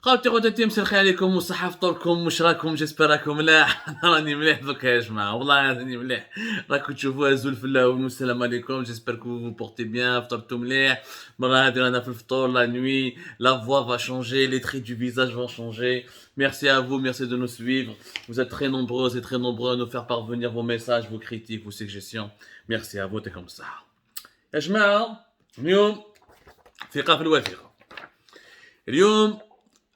خاوتي غداتي مسرخي عليكم وصحة فطوركم واش راكم جيسبر راكم ملاح انا راني مليح دوكا يا جماعة والله راني مليح راكم تشوفوها زول في اللاون والسلام عليكم جيسبر كو فو بورتي بيان فطرتو مليح المرة هادي رانا في الفطور لا نوي لا فوا va changer les traits du visage vont changer merci à vous merci de nous suivre vous êtes très nombreux et très nombreux à nous faire parvenir vos messages vos critiques vos suggestions merci à vous t'es comme ça يا جماعة اليوم ثقة في الوثيقة اليوم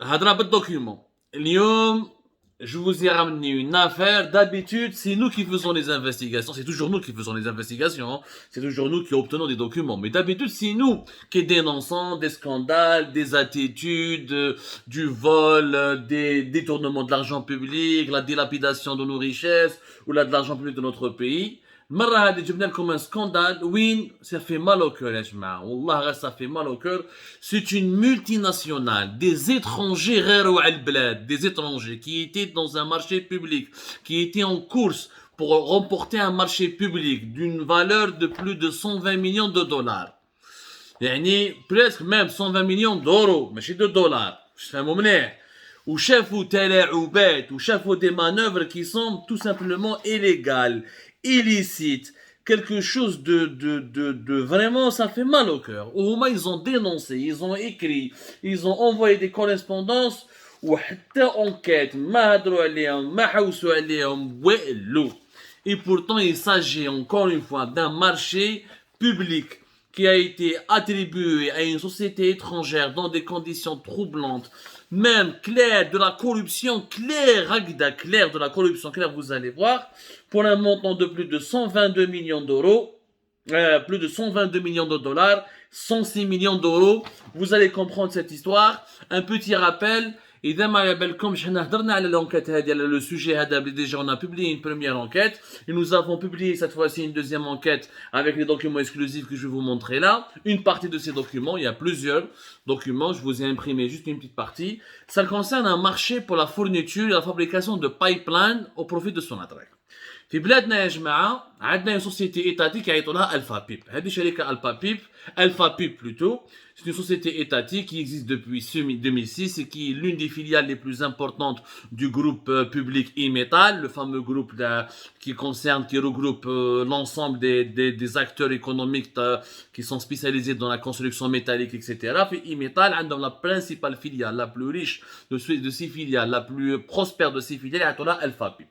هضره بالدوكيومون اليوم je vous ai ramené une affaire. D'habitude, c'est nous qui faisons les investigations. C'est toujours nous qui faisons les investigations. Hein. C'est toujours nous qui obtenons des documents. Mais d'habitude, c'est nous qui dénonçons des scandales, des attitudes, du vol, des détournements de l'argent public, la dilapidation de nos richesses ou de l'argent public de notre pays. المرة هذه جبنا لكم un scandale وين ça fait mal au cœur يا جماعة والله ça fait mal au cœur. C'est une multinationale des étrangers غيروا على البلاد des étrangers qui étaient dans un marché public qui étaient en course pour remporter un marché public d'une valeur de plus de 120 millions de dollars يعني presque même 120 millions d'euros ماشي de dollars باش تفهموا مليح وشافوا تلاعبات وشافوا des manœuvres qui sont tout simplement illégales illicite, quelque chose de vraiment, ça fait mal au cœur. Au moins, ils ont dénoncé, ils ont écrit, ils ont envoyé des correspondances, ou enquête, et pourtant, il s'agit encore une fois d'un marché public qui a été attribué à une société étrangère dans des conditions troublantes, même clair de la corruption, clair de la corruption, clair, vous allez voir, pour un montant de plus de 122 millions d'euros, plus de 122 millions de dollars, 106 millions d'euros. Vous allez comprendre cette histoire. Un petit rappel. إذا ما بالكمش حنا هضرنا على l'enquête هذه على le sujet هذا déjà on a publié une première enquête et nous avons publié cette fois-ci une deuxième enquête avec les documents exclusifs que je vais vous montrer là. Une partie de ces documents, il y a plusieurs documents, je vous ai imprimé juste une petite partie. Ça concerne un marché pour la fourniture et la fabrication de pipelines au profit de Sonatrach. في بلادنا يا جماعة عندنا une société étatique يعيطوا لها Alpha Pip. هذه شركة Alpha Pip plutôt. C'est une société étatique qui existe depuis 2006 et qui est l'une des filiales les plus importantes du groupe public E-Metal, le fameux groupe qui regroupe l'ensemble des acteurs économiques qui sont spécialisés dans la construction métallique, etc. E-Metal a la principale filiale, la plus riche de ces filiales, la plus prospère de ces filiales, c'est Alpha Pip.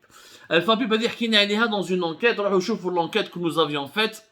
Alpha Pip a حكينا عليها dans une enquête, راحوا شوفوا l'enquête que nous avions faite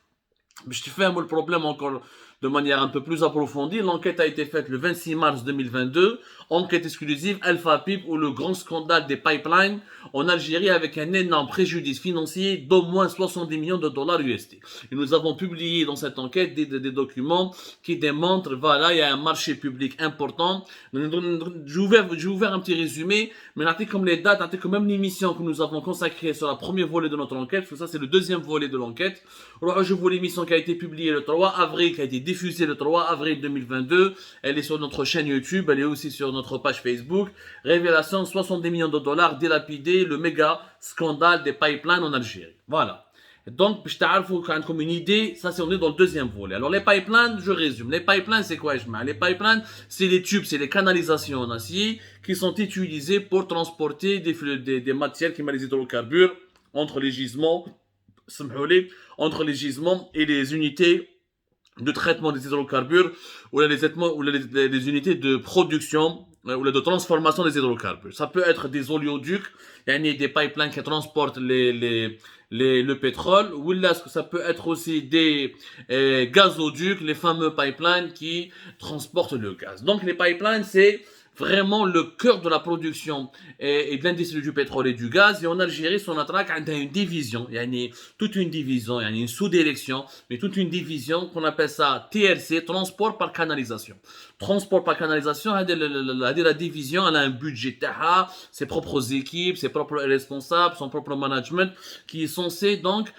باش تفهموا le problème encore de manière un peu plus approfondie. L'enquête a été faite le 26 mars 2022. Enquête exclusive Alpha Pip ou le grand scandale des pipelines en Algérie avec un énorme préjudice financier d'au moins 70 millions de dollars USD. Et nous avons publié dans cette enquête des documents qui démontrent, voilà, il y a un marché public important. J'ai ouvert un petit résumé, mais comme les dates, comme même l'émission que nous avons consacrée sur la première volet de notre enquête, parce que ça c'est le deuxième volet de l'enquête. Alors, je vous l'émission qui a été publiée le 3 avril, qui a été diffusée le 3 avril 2022. Elle est sur notre chaîne YouTube, elle est aussi sur notre page Facebook. Révélation 70 millions de dollars dilapidés, le méga scandale des pipelines en Algérie. Voilà. Donc, je t'arrive comme une idée, ça c'est on est dans le deuxième volet. Alors les pipelines, je résume. Les pipelines, c'est quoi, les pipelines, c'est les tubes, c'est les canalisations en acier qui sont utilisées pour transporter des matières qui mettent les hydrocarbures entre les gisements et les unités de traitement des hydrocarbures ou les unités de production ou de transformation des hydrocarbures. Ça peut être des oléoducs, des pipelines qui transportent le pétrole, ou là, ça peut être aussi des gazoducs, les fameux pipelines qui transportent le gaz. Donc les pipelines, c'est vraiment le cœur de la production et de l'industrie du pétrole et du gaz. Et en Algérie, Sonatrach a une division, toute une division, une sous-direction, mais toute une division qu'on appelle ça TRC, transport par canalisation. Transport par canalisation, la division, elle a un budget, ses propres équipes, ses propres responsables, son propre management, qui est censé donc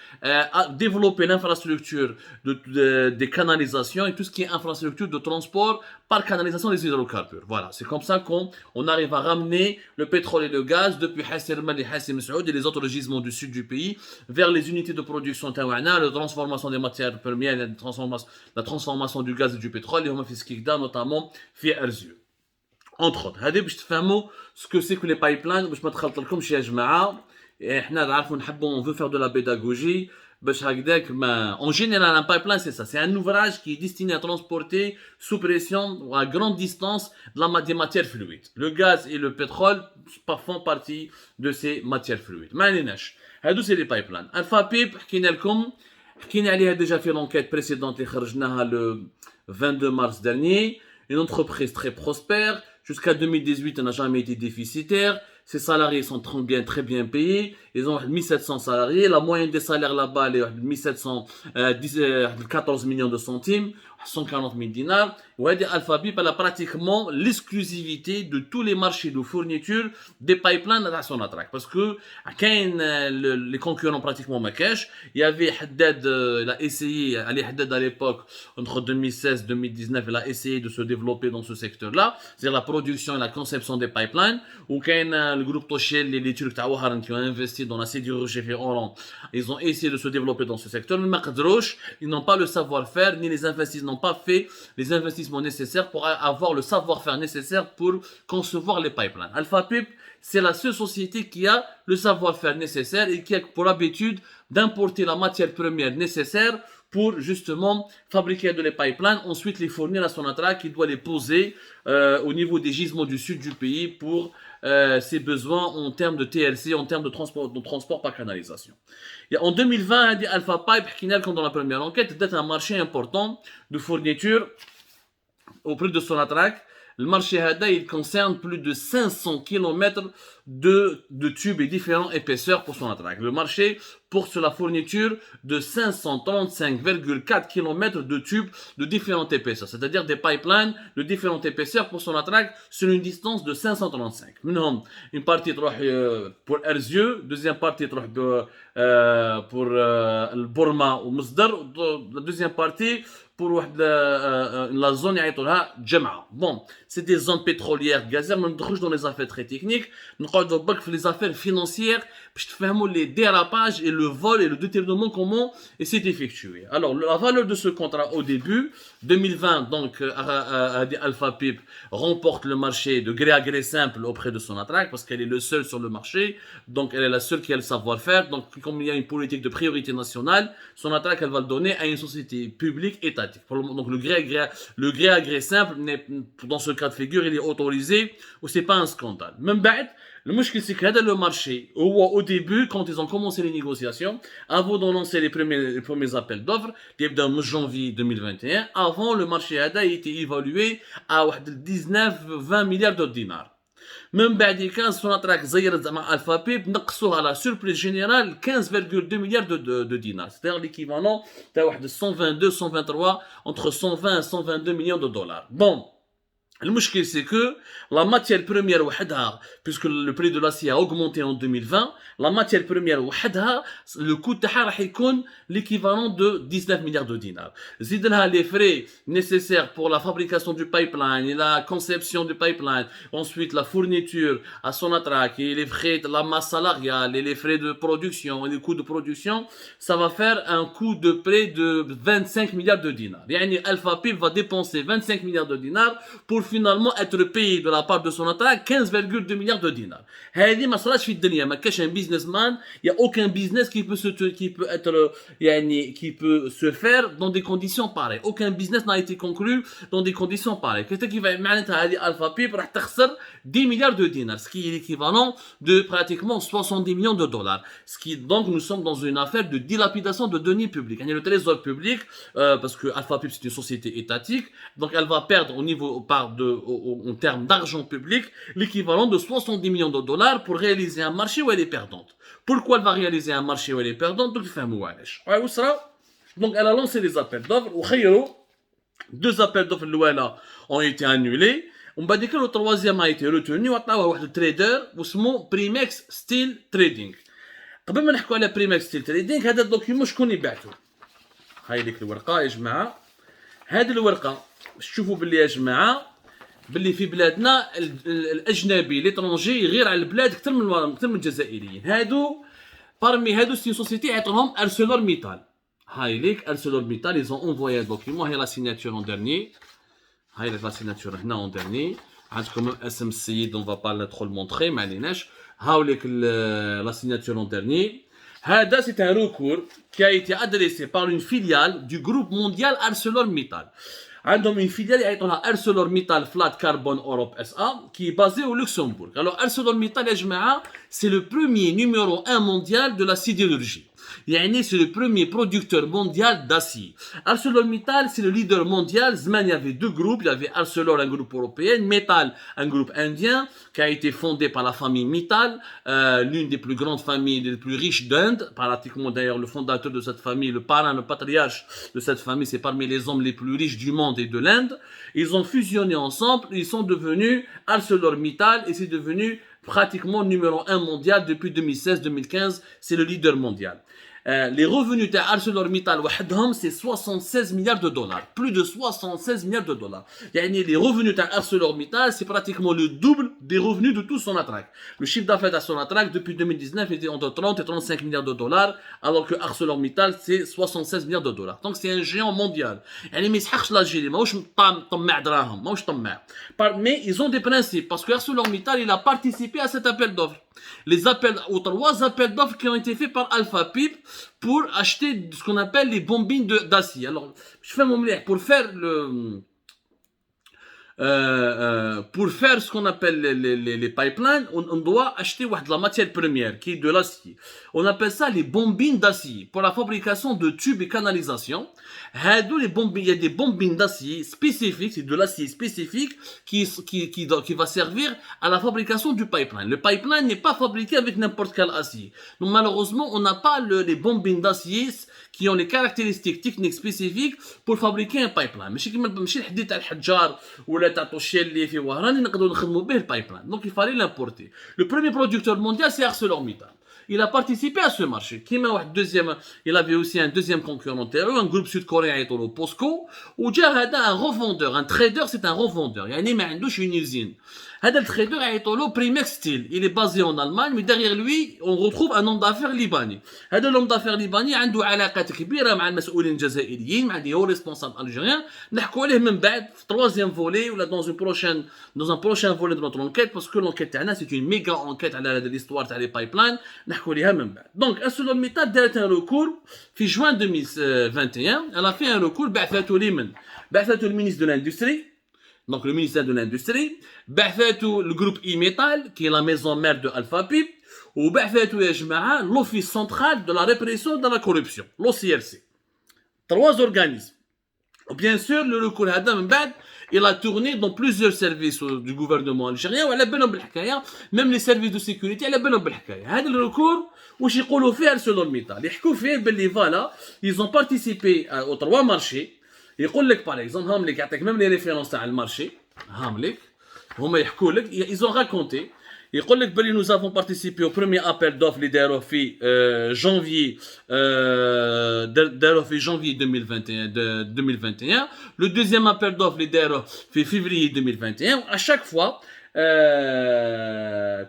développer l'infrastructure des canalisations et tout ce qui est infrastructure de transport par canalisation des hydrocarbures. Voilà, c'est comme ça qu'on arrive à ramener le pétrole et le gaz depuis Hasserman et Hassim Saoud et les autres gisements du sud du pays vers les unités de production taouana, la transformation des matières premières, la transformation du gaz et du pétrole, et notamment في أرزيو. entre autres. هذه باش تفهموا ce que c'est que les pipelines باش ما تخلط لكمش يا جماعه. احنا نعرفوا نحبوا on veut faire de la pédagogie باش هكذاك ما en général un pipeline c'est ça, c'est un ouvrage qui est destiné à transporter sous pression ou à grande distance des matières fluides. Le gaz et le pétrole font partie de ces matières fluides. ما عليناش هادو c'est les pipelines. Alpha Pipe حكينا لكم حكينا عليها déjà في l'enquête précédente اللي خرجناها le 22 mars dernier. Une entreprise très prospère. Jusqu'à 2018, elle n'a jamais été déficitaire. Ses salariés sont très bien payés. Ils ont 1700 salariés. La moyenne des salaires là-bas, elle est 14 millions de centimes, 140 000 dinars. Ouais, Alpha Pipe, elle a pratiquement l'exclusivité de tous les marchés de fourniture des pipelines à Sonatrach. Parce que les concurrents pratiquement ma cash. Il y avait Haddad, il a essayé, Haddad à l'époque, entre 2016 et 2019, il a essayé de se développer dans ce secteur-là. C'est-à-dire la production et la conception des pipelines. Ou quand le groupe Toshel, les Turcs Tawaharan qui ont investi dans la sidérurgie chez Oran, ils ont essayé de se développer dans ce secteur. Mais ils n'ont pas le savoir-faire, ni les investisseurs n'ont pas fait les investissements nécessaires pour avoir le savoir-faire nécessaire pour concevoir les pipelines. Alpha Pipe, c'est la seule société qui a le savoir-faire nécessaire et qui a pour habitude d'importer la matière première nécessaire pour justement fabriquer les pipelines, ensuite les fournir à Sonatrach qui doit les poser au niveau des gisements du sud du pays pour ses besoins en termes de TLC, en termes de transport par canalisation. Et en 2020, Alpha Pipe, comme dans la première enquête, c'est un marché important de fourniture auprès de Sonatrach. Le marché Hada, il concerne plus de 500 km de tubes et différentes épaisseurs pour Sonatrach. Le marché porte sur la fourniture de 535,4 km de tubes de différentes épaisseurs, c'est-à-dire des pipelines de différentes épaisseurs pour Sonatrach sur une distance de 535. Maintenant, une partie pour Erzieux, deuxième partie pour le Burma ou Masdar, la deuxième partie pour la zone يعيطولها Djem'a. Bon, c'est des zones pétrolières, gazières, mais nous dans les affaires très techniques. Nous regardons les affaires financières, pour tfahmou les dérapages et le vol et le détournement comment c'est effectué. Alors, la valeur de ce contrat au début, 2020, donc Alpha Pipe remporte le marché de gré à gré simple auprès de Sonatrach parce qu'elle est le seul sur le marché, donc elle est la seule qui a le savoir-faire. Donc, comme il y a une politique de priorité nationale, Sonatrach elle va le donner à une société publique étatique. Donc le gré à gré simple, dans ce cas de figure, il est autorisé ou c'est pas un scandale. Même بعد, le مشكل c'est que le marché, au début, quand ils ont commencé les négociations, avant de lancer les premiers appels d'offres, en janvier 2021, avant le marché a été évalué à 19-20 milliards de dinars. من بعد كان Sonatrach زيرت مع Alpha Pipe نقصوها على surplus général 15,2 milliards de dinars. C'est-à-dire l'équivalent de 122-123, entre 120 et 122 millions de dollars. Bon. Le mouchkil, c'est que la matière première, puisque le prix de l'acier a augmenté en 2020, la matière première, le coût de l'équivalent de 19 milliards de dinars. Zidna les frais nécessaires pour la fabrication du pipeline et la conception du pipeline, ensuite la fourniture à Sonatrach et les frais de la masse salariale et les frais de production et les coûts de production, ça va faire un coût de près de 25 milliards de dinars. Yani Alpha Pipe va dépenser 25 milliards de dinars pour finalement être payé de la part de Sonatrach 15,2 milliards de dinars. هذه ما صارش في الدنيا ما كاش un businessman, il y a aucun business qui peut se faire dans des conditions pareilles. Aucun business n'a été conclu dans des conditions pareilles. Qu'est-ce qui va معناتها هذه Alpha Pipe راح تخسر 10 milliards de dinars, ce qui est l'équivalent de pratiquement 70 millions de dollars. Ce qui donc nous sommes dans une affaire de dilapidation de deniers publics. Le trésor public parce que Alpha Pipe c'est une société étatique, donc elle va perdre au niveau en termes d'argent public, l'équivalent de 70 millions de dollars pour réaliser un marché où elle est perdante. Pourquoi elle va réaliser un marché où elle est perdante? Donc elle a lancé des appels d'offres, deux appels d'offres ont été annulés. On va dire que le troisième a été retenu, un trader اسمه Primex Steel Trading. قبل ما نحكوا على Primex Steel Trading, هذا الدوكيومون شكون يبعثوا؟ هاي لك الورقة يا جماعة. هذه الورقة شوفوا باللي يا جماعه باللي في بلادنا الاجنبي ليترونجي غير على البلاد اكثر من الجزائريين. هادو بارمي هادو سي سوسيتي عيطولهم ارسلور ميتال. هاي ليك ارسلور ميتال ils ont envoyé un document. هي لا سيناتور en dernier. هاي لا سيناتور هنا en dernier. عندكم اسم السيد on va pas trop le montrer ما عليناش هاوليك la signature en dernier. هذا c'est un recours qui a été adressé par une filiale du groupe mondial ArcelorMittal. عندهم une filiale يعيطونها ArcelorMittal Flat Carbon Europe SA qui est basée au Luxembourg. Alors ArcelorMittal يا جماعة c'est le premier numéro 1 mondial de la sidérurgie. يعني c'est le premier producteur mondial d'acier. ArcelorMittal, c'est le leader mondial. Zman, il y avait deux groupes. Il y avait Arcelor, un groupe européen, Mittal, un groupe indien, qui a été fondé par la famille Mittal, l'une des plus grandes familles, les plus riches d'Inde. Pratiquement, d'ailleurs, le fondateur de cette famille, le parrain, le patriarche de cette famille, c'est parmi les hommes les plus riches du monde et de l'Inde. Ils ont fusionné ensemble. Ils sont devenus ArcelorMittal et c'est devenu pratiquement numéro 1 mondial depuis 2016-2015. C'est le leader mondial. Les revenus de ArcelorMittal c'est 76 milliards de dollars. Plus de 76 milliards de dollars. Les revenus de ArcelorMittal, c'est pratiquement le double des revenus de tout Sonatrach. Le chiffre d'affaires de Sonatrach depuis 2019 était entre 30 et 35 milliards de dollars, alors que ArcelorMittal, c'est 76 milliards de dollars. Donc c'est un géant mondial. Mais ils ont des principes, parce que ArcelorMittal, il a participé à cet appel d'offres. Les appels, ou 3 appels d'offres qui ont été faits par Alpha Pip pour acheter ce qu'on appelle les bombines d'acier. Alors, je fais mon mlèche pour faire ce qu'on appelle les pipelines, on doit acheter de la matière première qui est de l'acier. On appelle ça les bombines d'acier pour la fabrication de tubes et canalisations. Il y a des bombines d'acier spécifiques, c'est de l'acier spécifique qui va servir à la fabrication du pipeline. Le pipeline n'est pas fabriqué avec n'importe quel acier. Donc malheureusement, on n'a pas les bombines d'acier qui ont les caractéristiques techniques spécifiques pour fabriquer un pipeline. ماشي كيما نمشي لحديت تاع الحجار ولا تاع طوشيل اللي في وهران نقدروا نخدموا به البايبلاين. Donc il fallait l'importer. Le premier producteur mondial c'est ArcelorMittal. Il a participé à ce marché. Il avait aussi un deuxième concurrent, un groupe sud-coréen qui est POSCO. Ou un revendeur, un trader, c'est un revendeur. Il y a une usine. Le trader est Primex Steel. Il est basé en Allemagne, mais derrière lui, on retrouve un homme d'affaires libanais. L'homme d'affaires libanais a une relation كبيرة مع المسؤولين الجزائريين, مع les hauts responsables algériens. نحكوا عليه من بعد في troisième volet ou dans un prochain volet de notre enquête, parce que l'enquête c'est une méga enquête على l'histoire des pipelines. نحكوا عليها من بعد. Donc ArcelorMittal دارت un recours في juin 2021. Elle a fait un recours بعثته le ministre de l'Industrie. Donc le ministère de l'Industrie, le groupe E-Metal, qui est la maison mère de Alpha Pip, ou l'Office central de la répression de la corruption, l'OCRC. 3 organismes. Bien sûr, le recours il a tourné dans plusieurs services du gouvernement algérien, même les services de sécurité, le recours, ils ont participé aux 3 marchés. يقول لك par exemple هاملك يعطيك même les références تاع المارشي هاملك هما يحكوا لك ils ont raconté يقول لك بلي nous avons participé au premier appel d'offres اللي داروا في janvier 2021 le deuxième appel d'offres اللي داروا في février 2021 à chaque fois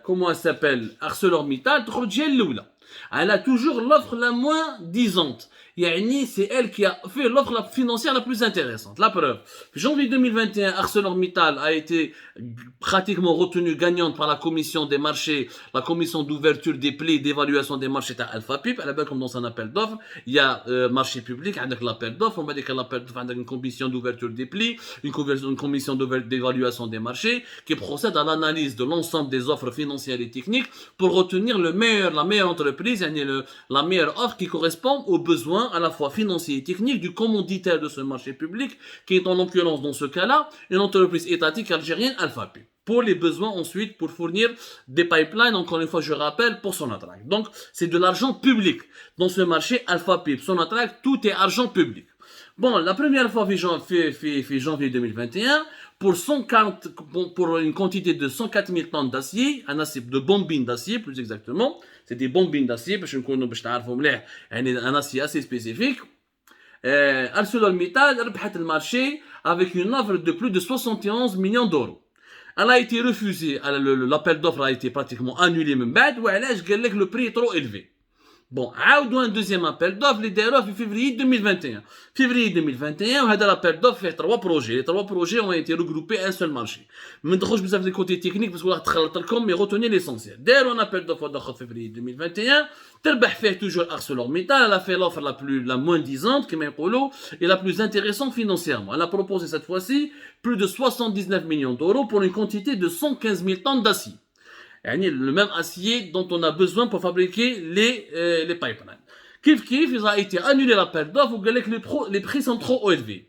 comment elle s'appelle ArcelorMittal تخرج هي الاولى elle a toujours l'offre la moins disante. C'est elle qui a fait l'offre financière la plus intéressante. La preuve, janvier 2021, ArcelorMittal a été pratiquement retenue gagnante par la commission des marchés, la commission d'ouverture des prix et d'évaluation des marchés à Alpha Pip. Elle est bien comme dans un appel d'offres. Il y a marché public, avec l'appel d'offres. On va dire que l'appel d'offres a une commission d'ouverture des prix, une commission d'évaluation des marchés qui procède à l'analyse de l'ensemble des offres financières et techniques pour retenir la meilleure entreprise, la meilleure offre qui correspond aux besoins à la fois financier et technique du commanditaire de ce marché public, qui est en l'occurrence dans ce cas-là une entreprise étatique algérienne Alpha Pip. Pour les besoins ensuite pour fournir des pipelines, encore une fois je rappelle, pour Sonatrach. Donc c'est de l'argent public. Dans ce marché Alpha Pip, Sonatrach, tout est argent public. Bon, la première fois fait janvier 2021, pour une quantité de 104 000 tonnes d'acier, de bombines d'acier plus exactement, c'est des bombines d'acier, parce que un acier assez spécifique. ArcelorMittal a le marché avec une offre de plus de 71 millions d'euros. Elle a été refusée, l'appel d'offres a été pratiquement annulé, mais le prix est trop élevé. Bon, un deuxième appel d'offres, les DRF, en février 2021. Février 2021, on a l'appel d'offres fait 3 projets. Les 3 projets ont été regroupés à un seul marché. Maintenant, je vous ai des côtés techniques parce que mais retenez l'essentiel. D'ailleurs, on appelle d'offres en février 2021. Terbax fait toujours ArcelorMittal. Elle a fait l'offre la moins disante, comme un et la plus intéressante financièrement. Elle a proposé cette fois-ci plus de 79 millions d'euros pour une quantité de 115 000 tonnes d'acier. Le même acier dont on a besoin pour fabriquer les pipelines. Kif, il a été annulé l'appel d'offres ou les prix sont trop élevés.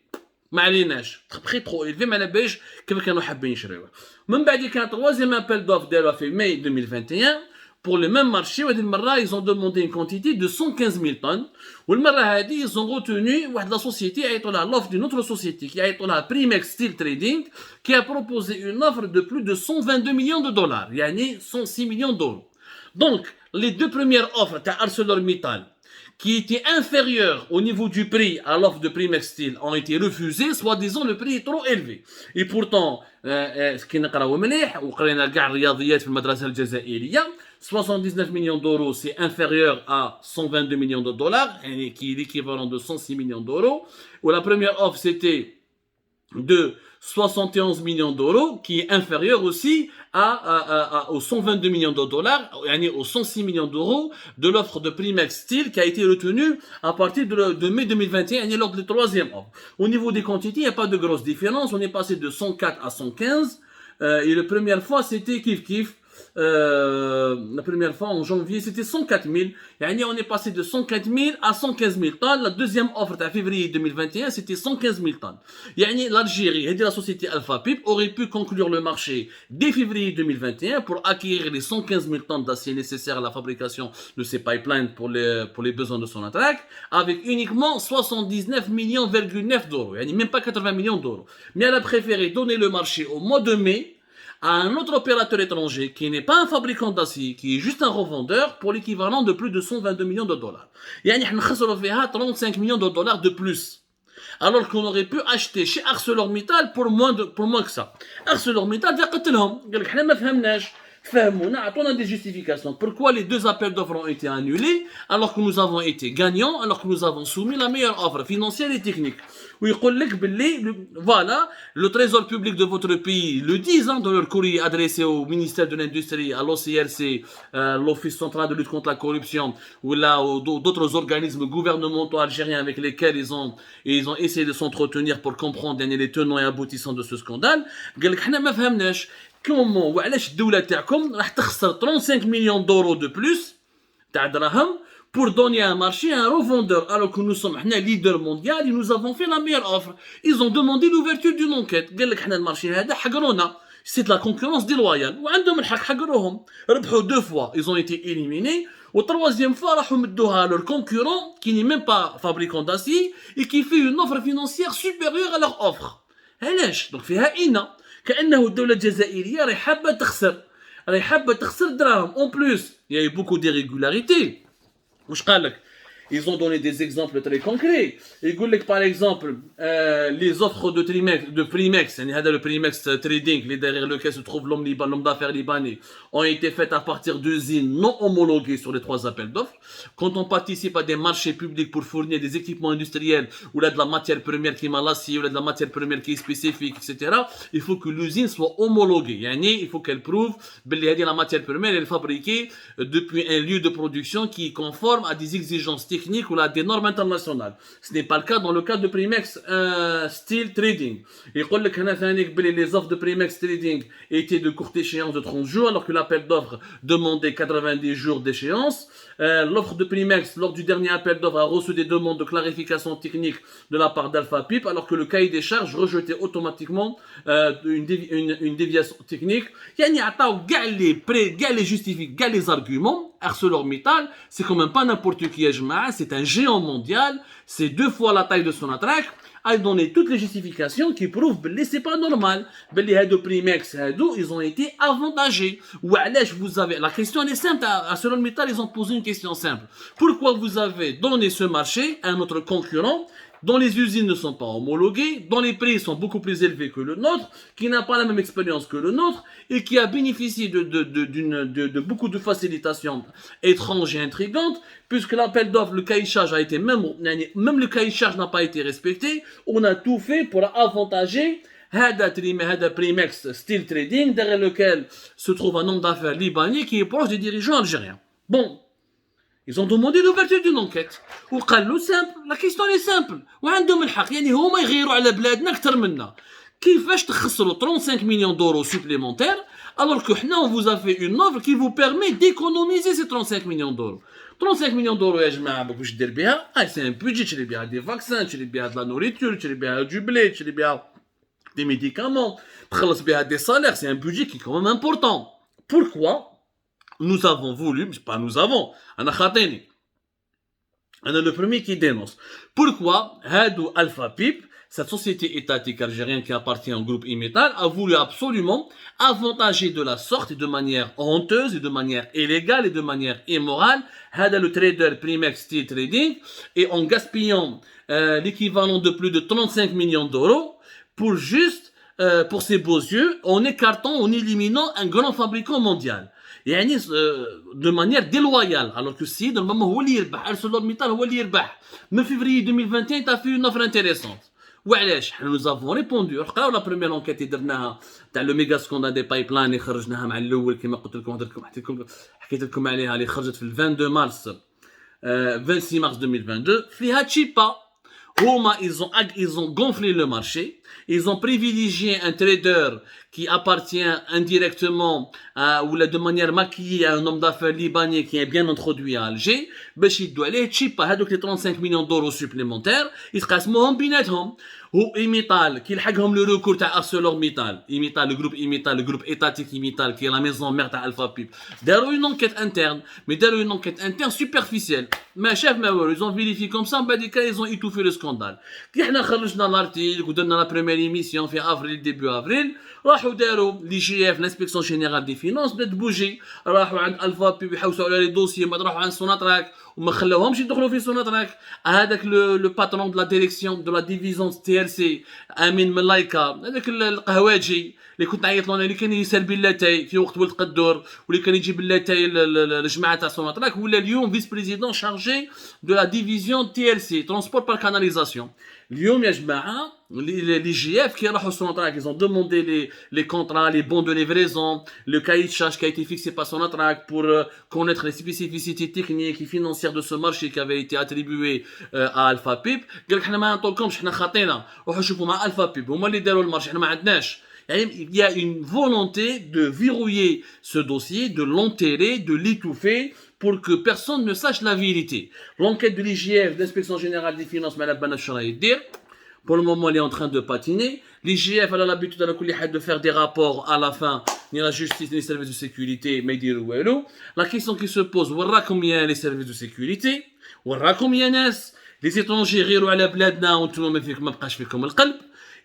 Prix trop élevé, mais la beige, quelqu'un a bien cherché. Même بعد كان troisième appel d'offres dès le mai 2021 pour le même marché. Ils ont demandé une quantité de 115 000 tonnes. Ils ont retenu la société, l'offre d'une autre société qui a été la Primex Steel Trading, qui a proposé une offre de plus de 122 millions de dollars, yani 106 millions d'euros. Donc, les deux premières offres de ArcelorMittal, qui étaient inférieures au niveau du prix à l'offre de Primex Steel, ont été refusées, soi-disant le prix est trop élevé. Et pourtant, ce qui n'est pas مليح وقرينا كاع الرياضيات في المدرسة الجزائرية 79 millions d'euros, c'est inférieur à 122 millions de dollars, qui est l'équivalent de 106 millions d'euros. Où la première offre, c'était de 71 millions d'euros, qui est inférieur aussi aux 122 millions de dollars, aux 106 millions d'euros de l'offre de Primex Steel qui a été retenue à partir de mai 2021, lors de la troisième offre. Au niveau des quantités, il n'y a pas de grosse différence. On est passé de 104 à 115. Et la première fois, c'était kiff. La première fois en janvier c'était 104 000. On est passé de 104 000 à 115 000 tonnes. La deuxième offre de février 2021 c'était 115 000 tonnes. L'Algérie et la société Alpha Pip aurait pu conclure le marché dès février 2021 pour acquérir les 115 000 tonnes d'acier nécessaires à la fabrication de ces pipelines pour les besoins de son attaque avec uniquement 79,9 millions d'euros. Même pas 80 millions d'euros. Mais elle a préféré donner le marché au mois de mai à un autre opérateur étranger qui n'est pas un fabricant d'acier, qui est juste un revendeur pour l'équivalent de plus de 122 millions de dollars. Il y a 35 millions de dollars de plus. Alors qu'on aurait pu acheter chez ArcelorMittal pour moins que ça. ArcelorMittal va قتلهم. قال لك حنا ما فهمناش. فهمونا عطونا des justifications. Pourquoi les deux appels d'offres ont été annulés alors que nous avons été gagnants, alors que nous avons soumis la meilleure offre financière et technique. ويقول لك باللي voilà, le trésor public de votre pays le disent dans leur courrier adressé au ministère de l'Industrie, à l'OCRC, l'Office central de lutte contre la corruption, ou là d'autres organismes gouvernementaux algériens avec lesquels ils ont essayé de s'entretenir pour comprendre les tenants et aboutissants de ce scandale. قال لك حنا ما فهمناش comment وعلاش الدولة تاعكم راح تخسر 35 millions d'euros de plus تاع دراهم pour donner un marché à un revendeur, alors que nous sommes leader mondial et nous avons fait la meilleure offre. Ils ont demandé l'ouverture d'une enquête. قال لك حنا المارشي هذا حقرونا. C'est de la concurrence déloyale. وعندهم الحق حقروهم. ربحوا 2 fois, ils ont été éliminés. Au troisième fois, راحوا مدوها à leur concurrent qui n'est même pas fabricant d'acier et qui fait une offre financière supérieure à leur offre. علاش؟ donc فيها إنا كأنه الدولة الجزائرية راهي حابة تخسر دراهم. En plus, il y a eu beaucoup d'irrégularités. Ils ont donné des exemples très concrets. Ils disent par exemple, les offres de Primex, le Primex Trading, derrière lequel se trouve l'homme d'affaires libanais, ont été faites à partir d'usines non homologuées sur les 3 appels d'offres. Quand on participe à des marchés publics pour fournir des équipements industriels, ou là de la matière première qui est malacie, ou là de la matière première qui est spécifique, etc., il faut que l'usine soit homologuée. Il faut qu'elle prouve que la matière première est fabriquée depuis un lieu de production qui est conforme à des exigences techniques ou à des normes internationales. Ce n'est pas le cas dans le cas de Primex Steel Trading. Il dit que les offres de Primex Trading étaient de courte échéance de 30 jours, alors que l'appel d'offres demandait 90 jours d'échéance. L'offre de Primex, lors du dernier appel d'offres, a reçu des demandes de clarification technique de la part d'Alpha Pip, alors que le cahier des charges rejetait automatiquement une déviation technique. Il y a les justifiés, les arguments. ArcelorMittal, c'est quand même pas n'importe qui, c'est un géant mondial, c'est 2 fois la taille de son attaque. A donné toutes les justifications qui prouvent que c'est pas normal. Les Primex, ils ont été avantagés. La question est simple. ArcelorMittal, ils ont posé une question simple. Pourquoi vous avez donné ce marché à notre concurrent dont les usines ne sont pas homologuées, dont les prix sont beaucoup plus élevés que le nôtre, qui n'a pas la même expérience que le nôtre, et qui a bénéficié de beaucoup de facilitations étranges et intrigantes, puisque l'appel d'offres, le cahier de charge a été même le cahier de charge n'a pas été respecté, on a tout fait pour avantager هذا Primex Steel Trading, derrière lequel se trouve un homme d'affaires libanais qui est proche des dirigeants algériens. Bon, ils ont demandé l'ouverture d'une enquête. وقالوا simple, la question est simple. وعندهم الحق, يعني هما يغيروا على بلادنا أكثر منا. كيفاش تخسروا 35 millions d'euros supplémentaires alors que nous on vous a fait une offre qui vous permet d'économiser ces 35 millions d'euros. 35 millions d'euros يا جماعة باش دير بها؟ c'est un budget تشري بها des vaccins, تشري بها de la nourriture, تشري بها du blé, تشري بها des médicaments, تخلص بها des salaires, c'est un budget qui est quand même important. Pourquoi nous avons voulu, pas nous avons, أنا خاطيني. أنا le premier qui dénonce. Pourquoi هادو Alpha Pip, cette société étatique algérienne qui appartient au groupe Imetal, a voulu absolument avantager de la sorte et de manière honteuse et de manière illégale et de manière immorale هذا le trader Primex Steel Trading, et en gaspillant l'équivalent de plus de 35 millions d'euros pour juste, pour ses beaux yeux, en écartant, en éliminant un grand fabricant mondial. يعني de manière déloyale, alors que si normalement هو اللي يربح ArcelorMittal هو اللي يربح. من février 2021 t'as fait une offre intéressante. وعلاش حنا nous avons répondu قراو لا بروميير انكيت اللي درناها تاع لو ميغا سكوندال دي بايب لاين اللي خرجناها مع الاول كما قلت لكم حكيت لكم عليها اللي خرجت في 22 مارس 26 mars 2022 فيها تشيبا. هما ils ont gonflé le marché. Ils ont privilégié un trader qui appartient indirectement ou de manière maquillée à un homme d'affaires libanais qui est bien introduit à Alger. باش يدوا عليه تشيبا هذوك les 35 millions d'euros supplémentaires يتقاسموهم بيناتهم. و Imetal qui يلحقهم le recours تاع ArcelorMittal, Imetal, le groupe étatique Imetal qui est la maison mère تاع Alpha Pip. داروا une enquête interne, mais داروا une enquête interne superficielle. ما شاف ما والو, ils ont vérifié comme ça, بعد كده ils ont étouffé le scandale. كي احنا خرجنا لارتيكل ودرنا لا بريمير ايميسيون في افريل ديبي افريل, راحوا داروا لي جي اف لانسبكسيون جينيرال دي فينانس بدات بوجي, راحوا عند الفا بي يحوسوا على لي دوسيي, بعد راحوا عند سوناتراك وما خلاوهمش يدخلوا في سوناتراك. هذاك لو باترون دو لا ديريكسيون دو لا ديفيزيون تي ال سي امين ملايكا, هذاك القهواجي اللي كنت نعيط له انا, اللي كان يسربي اللاتاي في وقت ولد قدور, واللي كان يجيب اللاتاي للجماعه تاع سوناتراك, ولا اليوم فيس بريزيدون شارجي دو لا ديفيزيون تي ال سي ترونسبور بار كاناليزاسيون. اليوم يا جماعه les GF qui راحوا Sonatrach, ils ont demandé les contrats, les bons de livraison, le cahier de charge qui a été fixé par Sonatrach pour connaître les spécificités techniques et financières de ce marché qui avait été attribué à Alpha Pip. قال لك حنا ما نعطولكمش, حنا خاطينا, روحوا شوفوا مع Alpha Pip, هما اللي داروا المارشي, حنا ما عندناش. Il y a une volonté de verrouiller ce dossier, de l'enterrer, de l'étouffer pour que personne ne sache la vérité. L'enquête de l'IGF, l'Inspection Générale des Finances, Mme Banachara dire, pour le moment, elle est en train de patiner. L'IGF, elle a l'habitude de faire des rapports à la fin, ni la justice, ni les services de sécurité, mais dire où est-ce. La question qui se pose, voilà combien les services de sécurité, voilà combien les étrangers غيروا على بلادنا وانتم ما فيكم, ما بقاش فيكم القلب.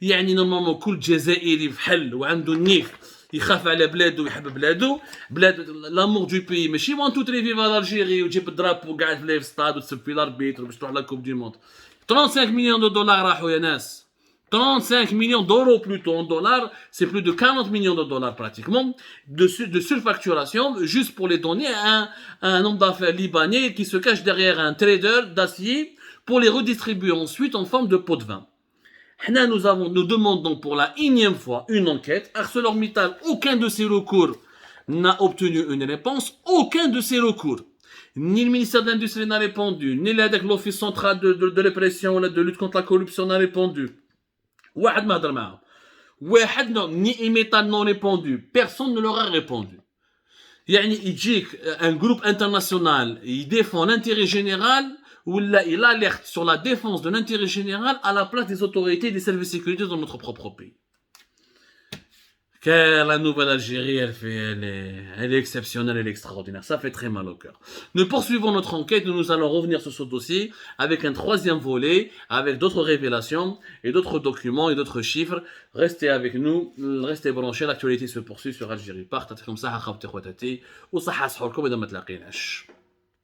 يعني نورمالمون كل جزائري في حل وعنده النيف يخاف على بلاده ويحب بلاده, بلاد لامور دو بي, ماشي وان تو تري فيفا الجيري وتجيب الدرابو وقاعد في الستاد وتسب في الاربيتر باش تروح لا كوب دي موند. 35 millions de dollars راحوا يا ناس, 35 millions d'euros plutôt, en dollars, c'est plus de 40 millions de dollars pratiquement de surfacturation juste pour les donner à un homme d'affaires libanais qui se cache derrière un trader d'acier pour les redistribuer ensuite en forme de pot de vin. Nous demandons pour la énième fois une enquête. ArcelorMittal, aucun de ses recours n'a obtenu une réponse. Aucun de ses recours. Ni le ministère de l'Industrie n'a répondu, ni l'Office central de répression, de lutte contre la corruption n'a répondu. Ni Imetal n'ont répondu. Personne ne leur a répondu. Un groupe international, il défend l'intérêt général, ou il alerte sur la défense de l'intérêt général à la place des autorités et des services de sécurité dans notre propre pays. Car la nouvelle Algérie, elle est exceptionnelle, elle est extraordinaire. Ça fait très mal au cœur. Nous poursuivons notre enquête, nous allons revenir sur ce dossier avec un troisième volet, avec d'autres révélations et d'autres documents et d'autres chiffres. Restez avec nous, restez branchés, l'actualité se poursuit sur Algérie. Partez comme ça, ou ça,